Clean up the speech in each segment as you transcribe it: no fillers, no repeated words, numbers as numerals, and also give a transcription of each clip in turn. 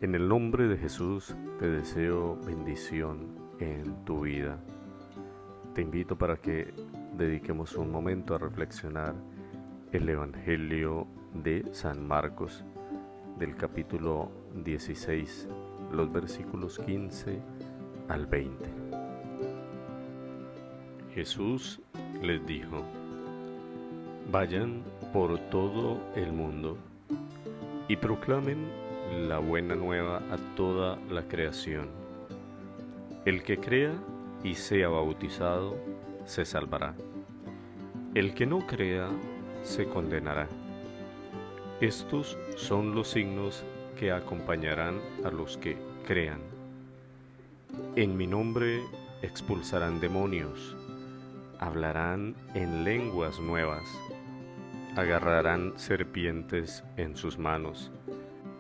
En el nombre de Jesús te deseo bendición en tu vida. Te invito para que dediquemos un momento a reflexionar el Evangelio de San Marcos, del capítulo 16, los versículos 15 al 20. Jesús les dijo: vayan por todo el mundo y proclamen la buena nueva a toda la creación. El que crea y sea bautizado se salvará. El que no crea se condenará. Estos son los signos que acompañarán a los que crean. En mi nombre expulsarán demonios, hablarán en lenguas nuevas, agarrarán serpientes en sus manos,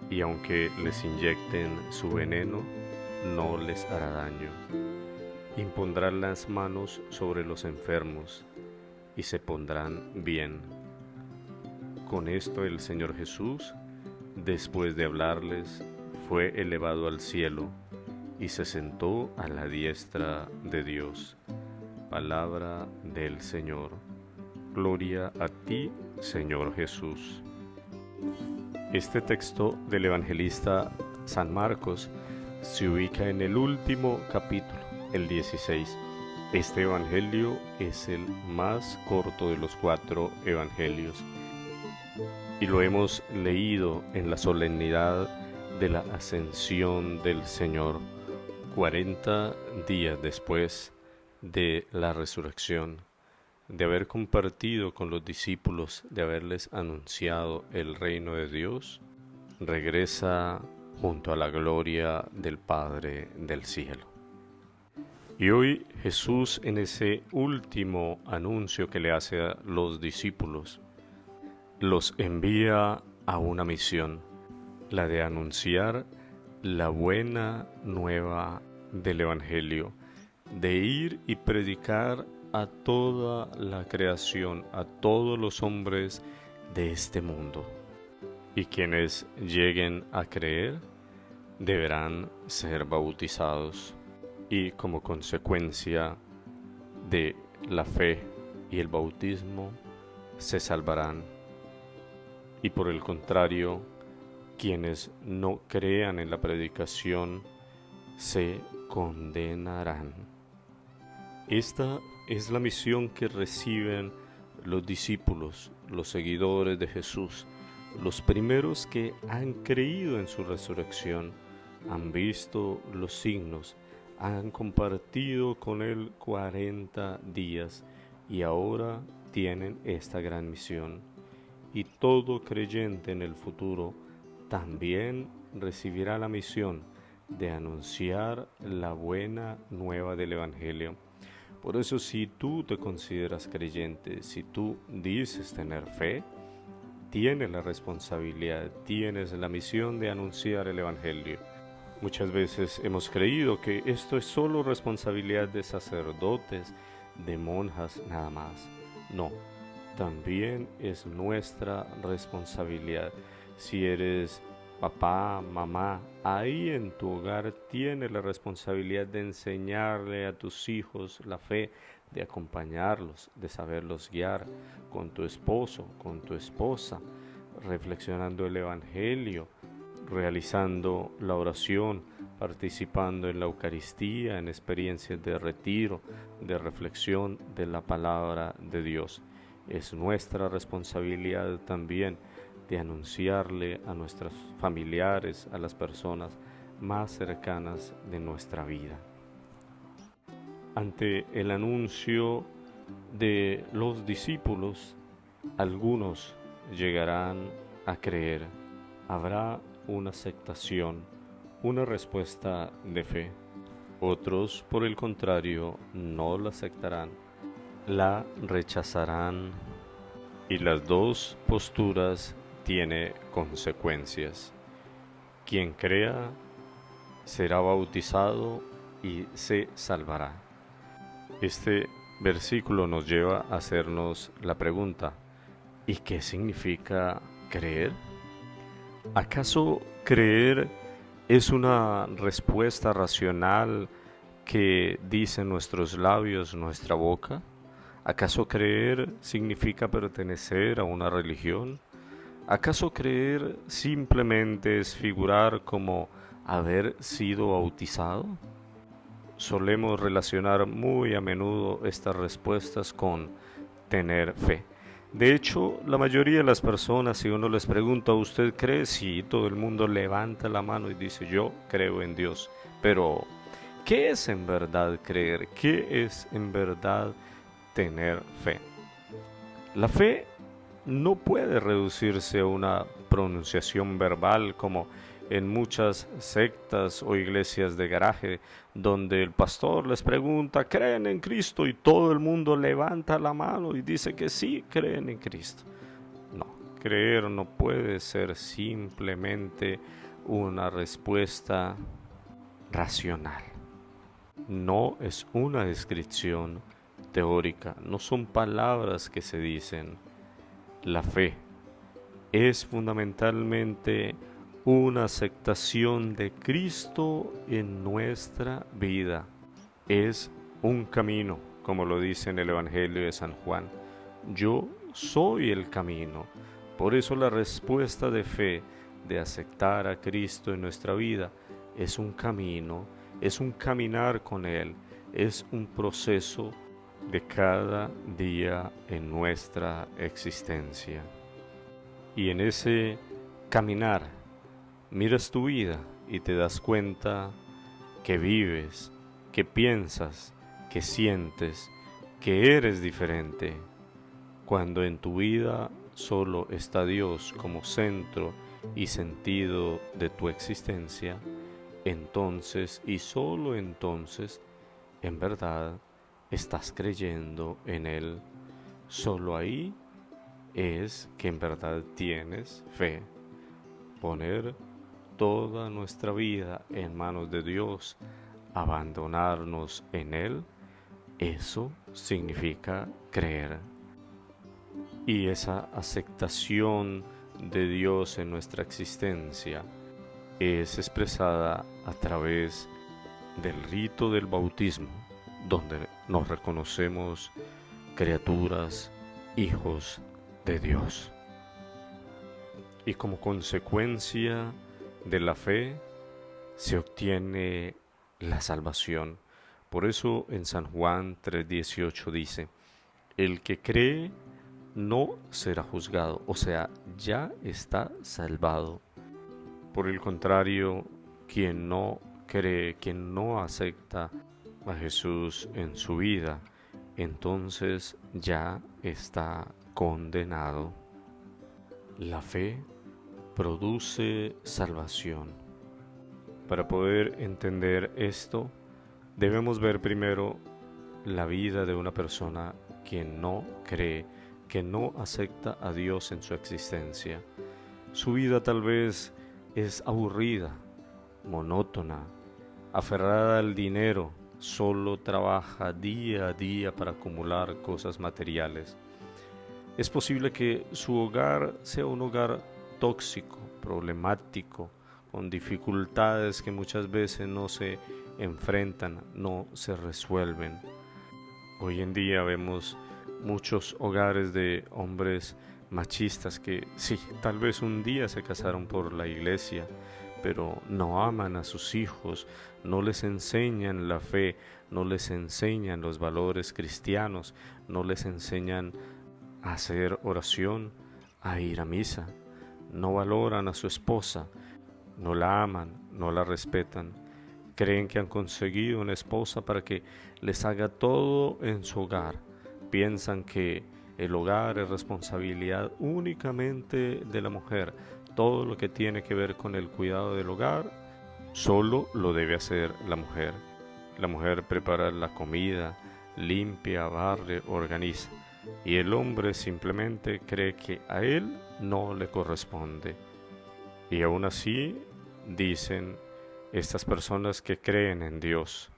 y aunque les inyecten su veneno, no les hará daño. Impondrán las manos sobre los enfermos y se pondrán bien. Con esto el Señor Jesús, después de hablarles, fue elevado al cielo y se sentó a la diestra de Dios. Palabra del Señor. Gloria a ti, Señor Jesús. Este texto del evangelista San Marcos se ubica en el último capítulo, el 16. Este evangelio es el más corto de los 4 evangelios y lo hemos leído en la solemnidad de la ascensión del Señor, 40 días después de la resurrección, de haber compartido con los discípulos, de haberles anunciado el reino de Dios, regresa junto a la gloria del Padre del cielo. Y hoy Jesús, en ese último anuncio que le hace a los discípulos, los envía a una misión, la de anunciar la buena nueva del Evangelio, de ir y predicar a toda la creación, a todos los hombres de este mundo. Y quienes lleguen a creer deberán ser bautizados, y como consecuencia de la fe y el bautismo se salvarán. Y por el contrario, quienes no crean en la predicación se condenarán. Esta es la misión que reciben los discípulos, los seguidores de Jesús, los primeros que han creído en su resurrección, han visto los signos, han compartido con Él 40 días y ahora tienen esta gran misión. Y todo creyente en el futuro también recibirá la misión de anunciar la buena nueva del Evangelio. Por eso, si tú te consideras creyente, si tú dices tener fe, tienes la responsabilidad, tienes la misión de anunciar el Evangelio. Muchas veces hemos creído que esto es solo responsabilidad de sacerdotes, de monjas, nada más. No, también es nuestra responsabilidad. Si eres papá, mamá, ahí en tu hogar tienes la responsabilidad de enseñarle a tus hijos la fe, de acompañarlos, de saberlos guiar con tu esposo, con tu esposa, reflexionando el Evangelio, realizando la oración, participando en la Eucaristía, en experiencias de retiro, de reflexión de la palabra de Dios. Es nuestra responsabilidad también de anunciarle a nuestros familiares, a las personas más cercanas de nuestra vida. Ante el anuncio de los discípulos, algunos llegarán a creer. Habrá una aceptación, una respuesta de fe. Otros, por el contrario, no la aceptarán, la rechazarán, y las dos posturas tiene consecuencias. Quien crea será bautizado y se salvará. Este versículo nos lleva a hacernos la pregunta: ¿y qué significa creer? ¿Acaso creer ¿Es una respuesta racional que dicen nuestros labios, nuestra boca? ¿Acaso creer significa pertenecer a una religión? ¿Acaso creer simplemente es figurar como haber sido bautizado? Solemos relacionar muy a menudo estas respuestas con tener fe. De hecho, la mayoría de las personas, si uno les pregunta, ¿usted cree? Sí, todo el mundo levanta la mano y dice, yo creo en Dios. Pero, ¿qué es en verdad creer? ¿Qué es en verdad tener fe? La fe no puede reducirse a una pronunciación verbal como en muchas sectas o iglesias de garaje, donde el pastor les pregunta, ¿creen en Cristo? Y todo el mundo levanta la mano y dice que sí, creen en Cristo. No, creer no puede ser simplemente una respuesta racional. No es una descripción teórica, no son palabras que se dicen. La fe es fundamentalmente una aceptación de Cristo en nuestra vida. Es un camino, como lo dice en el Evangelio de San Juan. Yo soy el camino. Por eso la respuesta de fe, de aceptar a Cristo en nuestra vida, es un camino, es un caminar con Él, es un proceso de cada día en nuestra existencia. Y en ese caminar, miras tu vida y te das cuenta que vives, que piensas, que sientes, que eres diferente. Cuando en tu vida solo está Dios como centro y sentido de tu existencia, entonces y solo entonces, en verdad, estás creyendo en Él. Solo ahí es que en verdad tienes fe. Poner toda nuestra vida en manos de Dios, abandonarnos en Él, eso significa creer. Y esa aceptación de Dios en nuestra existencia es expresada a través del rito del bautismo, donde nos reconocemos criaturas, hijos de Dios. Y como consecuencia de la fe se obtiene la salvación. Por eso en San Juan 3:18 dice, el que cree no será juzgado, o sea, ya está salvado. Por el contrario, quien no cree, quien no acepta a Jesús en su vida, entonces ya está condenado. La fe produce salvación. Para poder entender esto, debemos ver primero la vida de una persona que no cree, que no acepta a Dios en su existencia. Su vida tal vez es aburrida, monótona, aferrada al dinero, solo trabaja día a día para acumular cosas materiales. Es posible que su hogar sea un hogar tóxico, problemático, con dificultades que muchas veces no se enfrentan, no se resuelven. Hoy en día vemos muchos hogares de hombres machistas que sí, tal vez un día se casaron por la iglesia, pero no aman a sus hijos, no les enseñan la fe, no les enseñan los valores cristianos, no les enseñan a hacer oración, a ir a misa, no valoran a su esposa, no la aman, no la respetan. Creen que han conseguido una esposa para que les haga todo en su hogar. Piensan que el hogar es responsabilidad únicamente de la mujer. Todo lo que tiene que ver con el cuidado del hogar, solo lo debe hacer la mujer. La mujer prepara la comida, limpia, barre, organiza. Y el hombre simplemente cree que a él no le corresponde. Y aún así, dicen estas personas que creen en Dios,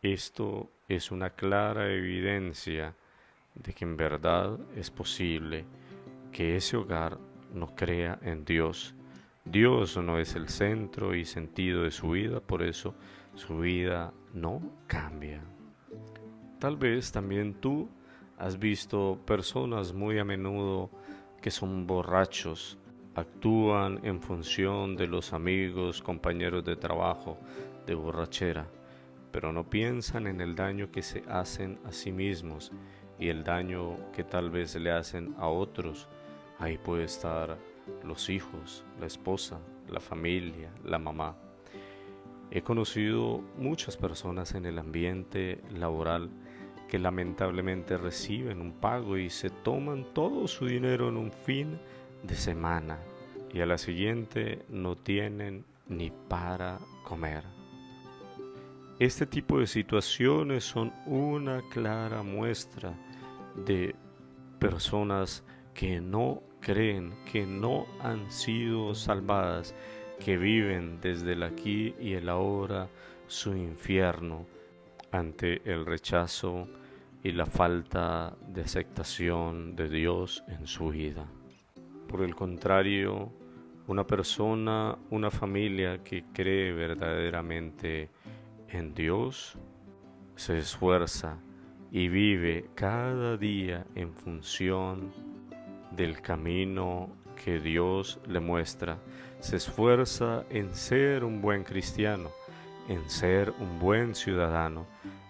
esto es una clara evidencia de que en verdad es posible que ese hogar no crea en Dios, Dios no es el centro y sentido de su vida, por eso su vida no cambia. Tal vez también tú has visto personas muy a menudo que son borrachos, actúan en función de los amigos, compañeros de trabajo, de borrachera, pero no piensan en el daño que se hacen a sí mismos y el daño que tal vez le hacen a otros. Ahí puede estar los hijos, la esposa, la familia, la mamá. He conocido muchas personas en el ambiente laboral que lamentablemente reciben un pago y se toman todo su dinero en un fin de semana y a la siguiente no tienen ni para comer. Este tipo de situaciones son una clara muestra de personas que no creen, que no han sido salvadas, que viven desde el aquí y el ahora su infierno ante el rechazo y la falta de aceptación de Dios en su vida. Por el contrario, una persona, una familia que cree verdaderamente en Dios, se esfuerza y vive cada día en función del camino que Dios le muestra. Se esfuerza en ser un buen cristiano, en ser un buen ciudadano,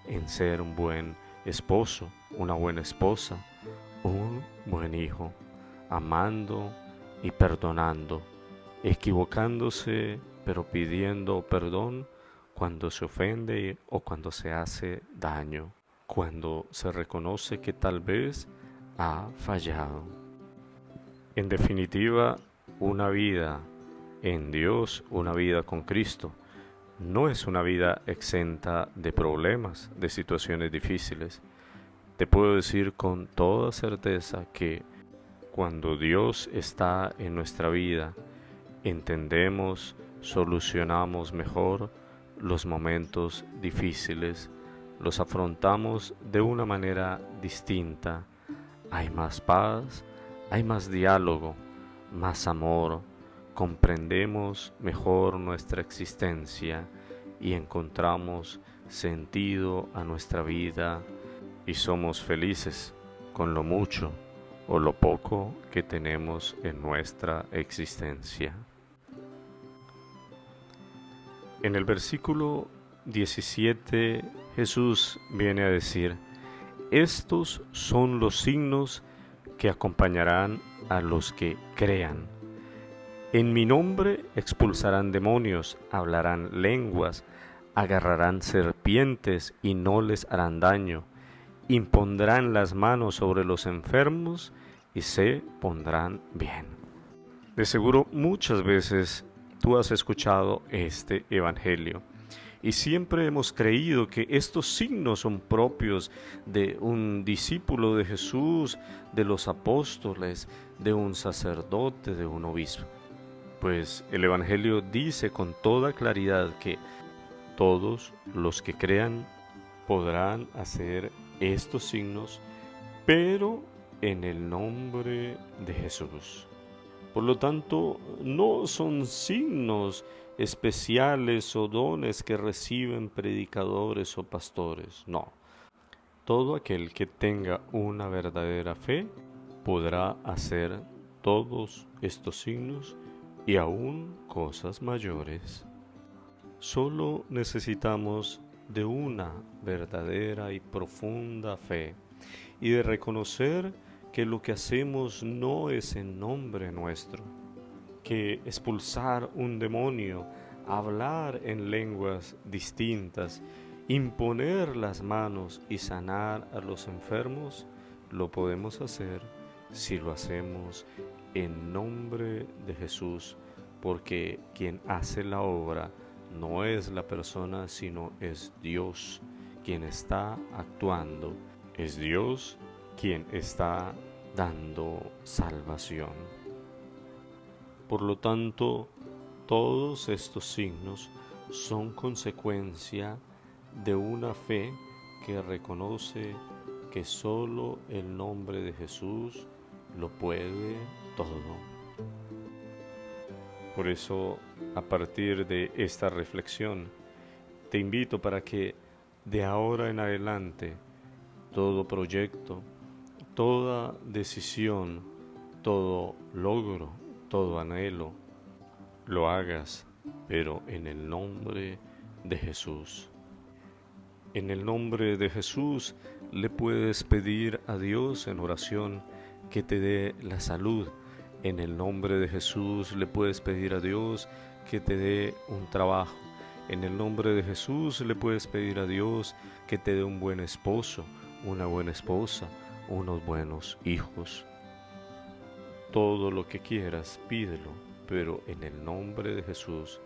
en ser un buen esposo, una buena esposa, un buen hijo, amando y perdonando, equivocándose pero pidiendo perdón cuando se ofende o cuando se hace daño, cuando se reconoce que tal vez ha fallado. En definitiva, una vida en Dios, una vida con Cristo, no es una vida exenta de problemas, de situaciones difíciles. Te puedo decir con toda certeza que cuando Dios está en nuestra vida, entendemos, solucionamos mejor los momentos difíciles, los afrontamos de una manera distinta. Hay más paz, hay más diálogo, más amor, comprendemos mejor nuestra existencia y encontramos sentido a nuestra vida y somos felices con lo mucho o lo poco que tenemos en nuestra existencia. En el versículo 17 Jesús viene a decir: estos son los signos que acompañarán a los que crean. En mi nombre expulsarán demonios, hablarán lenguas, agarrarán serpientes y no les harán daño, impondrán las manos sobre los enfermos y se pondrán bien. De seguro muchas veces tú has escuchado este evangelio y siempre hemos creído que estos signos son propios de un discípulo de Jesús, de los apóstoles, de un sacerdote, de un obispo. Pues el evangelio dice con toda claridad que todos los que crean podrán hacer estos signos, pero en el nombre de Jesús. Por lo tanto, no son signos especiales o dones que reciben predicadores o pastores, no. Todo aquel que tenga una verdadera fe podrá hacer todos estos signos y aún cosas mayores. Solo necesitamos de una verdadera y profunda fe y de reconocer que lo que hacemos no es en nombre nuestro, que expulsar un demonio, hablar en lenguas distintas, imponer las manos y sanar a los enfermos, lo podemos hacer si lo hacemos en nombre de Jesús, porque quien hace la obra no es la persona, sino es Dios quien está actuando, es Dios quien está dando salvación. Por lo tanto, todos estos signos son consecuencia de una fe que reconoce que solo el nombre de Jesús lo puede todo. Por eso, a partir de esta reflexión, te invito para que de ahora en adelante todo proyecto, toda decisión, todo logro, todo anhelo, lo hagas, pero en el nombre de Jesús. En el nombre de Jesús le puedes pedir a Dios en oración que te dé la salud. En el nombre de Jesús le puedes pedir a Dios que te dé un trabajo. En el nombre de Jesús le puedes pedir a Dios que te dé un buen esposo, una buena esposa, unos buenos hijos. Todo lo que quieras, pídelo, pero en el nombre de Jesús,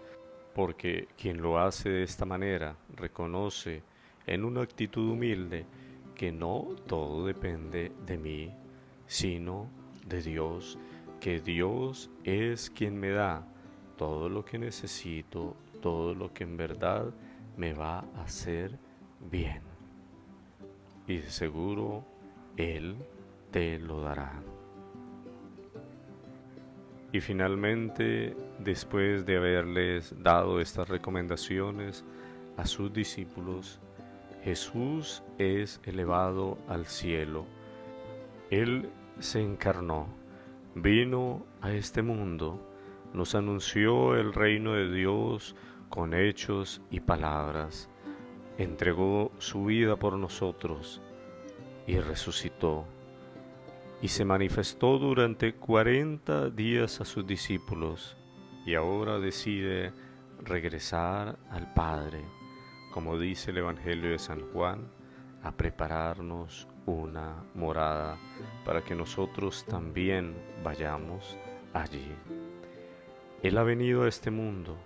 porque quien lo hace de esta manera reconoce en una actitud humilde que no todo depende de mí, sino de Dios, que Dios es quien me da todo lo que necesito, todo lo que en verdad me va a hacer bien. Y de seguro Él te lo dará. Y finalmente, después de haberles dado estas recomendaciones a sus discípulos, Jesús es elevado al cielo. Él se encarnó, vino a este mundo, nos anunció el reino de Dios con hechos y palabras, entregó su vida por nosotros y resucitó. Y se manifestó durante 40 días a sus discípulos, y ahora decide regresar al Padre, como dice el Evangelio de San Juan, a prepararnos una morada para que nosotros también vayamos allí. Él ha venido a este mundo,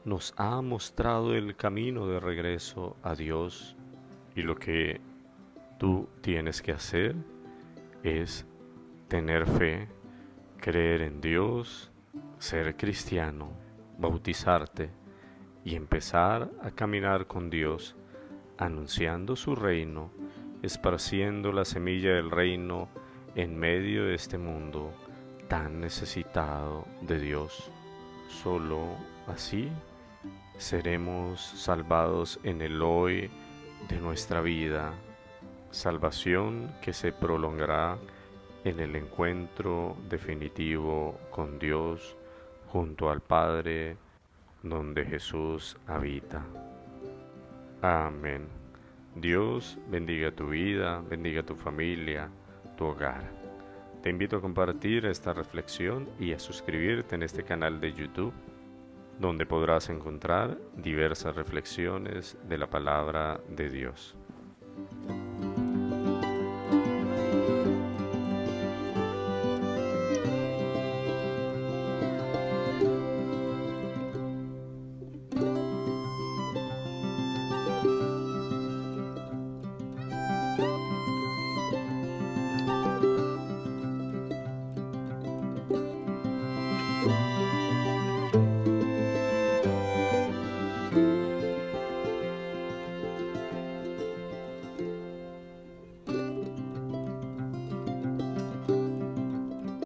nos ha mostrado el camino de regreso a Dios, y lo que tú tienes que hacer es tener fe, creer en Dios, ser cristiano, bautizarte y empezar a caminar con Dios, anunciando su reino, esparciendo la semilla del reino en medio de este mundo tan necesitado de Dios. Solo así seremos salvados en el hoy de nuestra vida, salvación que se prolongará en el encuentro definitivo con Dios junto al Padre, donde Jesús habita. Amén. Dios bendiga tu vida, bendiga tu familia, tu hogar. Te invito a compartir esta reflexión y a suscribirte en este canal de YouTube, donde podrás encontrar diversas reflexiones de la palabra de Dios.